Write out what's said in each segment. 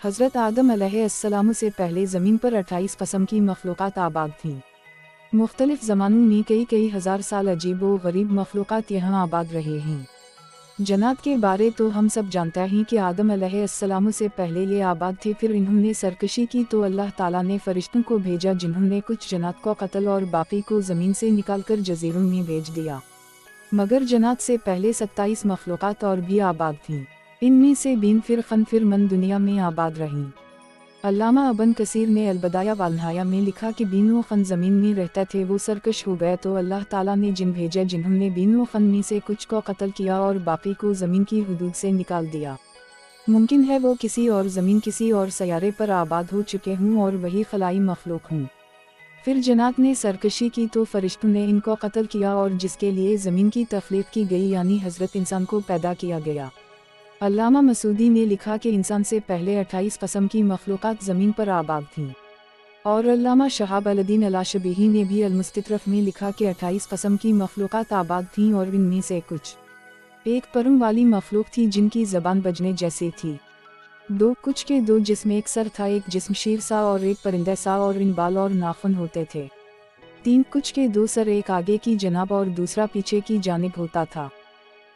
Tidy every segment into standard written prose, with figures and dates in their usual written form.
हज़रत आदम अलैहिस्सलाम से पहले ज़मीन पर 28 कस्म की मखलूक़ात आबाद थीं। मुख्तलिफ़ ज़मानों में कई हज़ार साल अजीब व गरीब मखलूक़ात यहाँ आबाद रहे हैं। जन्नत के बारे तो हम सब जानते हैं कि आदम अलैहिस्सलाम से पहले ये आबाद थे, फिर इन्होंने सरकशी की तो अल्लाह ताला ने फ़रिश्तों को भेजा जिन्होंने कुछ जन्नत को कत्ल और बाकी को ज़मीन से निकालकर जज़ीरों में भेज दिया। मगर जन्नत से पहले 27 मखलूक़ात और भी आबाद थीं। इनमें से 20 फिर मन दुनिया में आबाद रहीं। अल्लामा अबन कसीर ने अलबदाया वालनहाया में लिखा कि बीनों फन ज़मीन में रहते थे, वो सरकश हो गए तो अल्लाह ताला ने जिन भेजे जिन्होंने बीनों फन में से कुछ को कत्ल किया और बाकी को ज़मीन की हुदूद से निकाल दिया। मुमकिन है वो किसी और ज़मीन किसी और सयारे पर आबाद हो चुके हों और वही खलाई मखलूक हों। फिर जन्नत ने सरकशी की तो फरिश्तों ने इनको कत्ल किया और जिसके लिए ज़मीन की तख्लीक की गई यानी हज़रत इंसान को पैदा किया गया। अल्लामा मसूदी ने लिखा कि इंसान से पहले 28 कस्म की मखलूक़ात ज़मीन पर आबाद थीं। और अल्लामा शहाब अल-दीन अल-शबीही ने भी अल-मुस्ततरफ में लिखा कि 28 कस्म की मखलूक़ात आबाद थीं और इनमें से कुछ एक परों वाली मखलूक थी जिनकी ज़बान बजने जैसी थी, दो कुछ के दो जिसमें एक सर था, एक जिस्म शेर सा और एक परिंदे सा और इन बाल और नाखून होते थे, तीन कुछ के दो सर, एक आगे की जनाब और दूसरा पीछे की जानिब होता था,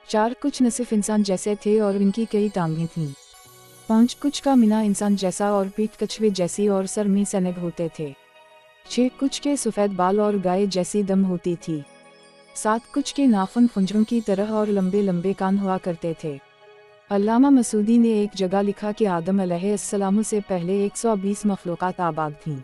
चार कुछ न सिर्फ इंसान जैसे थे और इनकी कई टांगें थीं, पांच कुछ का मिना इंसान जैसा और पीठ कछुए जैसी और सर में सनग होते थे, छह कुछ के सफ़ेद बाल और गाय जैसी दम होती थी, सात कुछ के नाखून खुंजरों की तरह और लंबे लंबे कान हुआ करते थे। अल्लामा मसूदी ने एक जगह लिखा कि आदम अलैहिस्सलाम से पहले 120 मखलूक़ात आबाद थीं।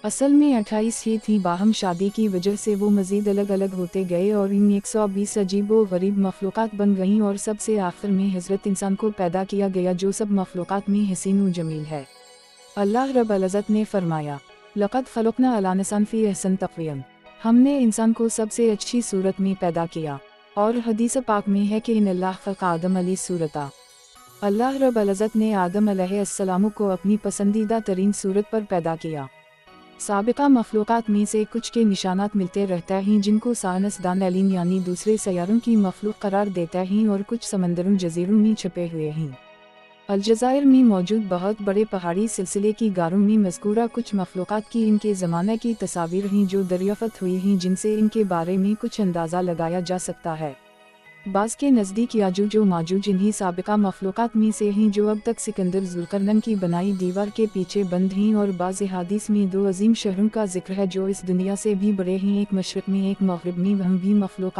असल में 28 ही थीं, बाहम शादी की वजह से वो मज़ीद अलग अलग होते गए और इन 120 अजीब व गरीब मखलूक़ात बन गईं और सबसे आखिर में हज़रत इंसान को पैदा किया गया जो सब मखलूक़ात में हसीन व जमील है। अल्लाह रब्बुल इज़्ज़त ने फरमाया, लक़द ख़लक़ना अल इंसान फ़ी अहसन तक़वीम, हमने इंसान को सबसे अच्छी सूरत में पैदा किया। और हदीस पाक में है कि इन अल्लाह ख़लक़ आदम अली सूरता, अल्लाह रब्बुल इज़्ज़त ने आदम अलैहिस्सलाम को अपनी पसंदीदा तरीन सूरत पर पैदा किया। साबिक़ा मखलूक़ात में से कुछ के निशानात मिलते रहते हैं जिनको साइंसदान एलियन यानी दूसरे सैयारों की मखलूक करार देते हैं और कुछ समंदरों जजीरों में छुपे हुए हैं। अलजायर में मौजूद बहुत बड़े पहाड़ी सिलसिले की गारों में मज़कूरा कुछ मखलूक़ात की इनके ज़माने की तस्वीर हैं जो दरियाफ़त हुई हैं, जिनसे इनके बारे में कुछ अंदाज़ा लगाया जा सकता है। बाज़ के नज़दीक याजूज व माजूज इन्हीं साबिक़ा मखलूक़ात में से हैं जो अब तक सिकंदर ज़ुल्करनैन की बनाई दीवार के पीछे बंद हैं। और बाज़ हदीस में दो अजीम शहरों का जिक्र है जो इस दुनिया से भी बड़े हैं, एक मशरिक़ में एक मग़रिब में, वहाँ भी मखलूक़ात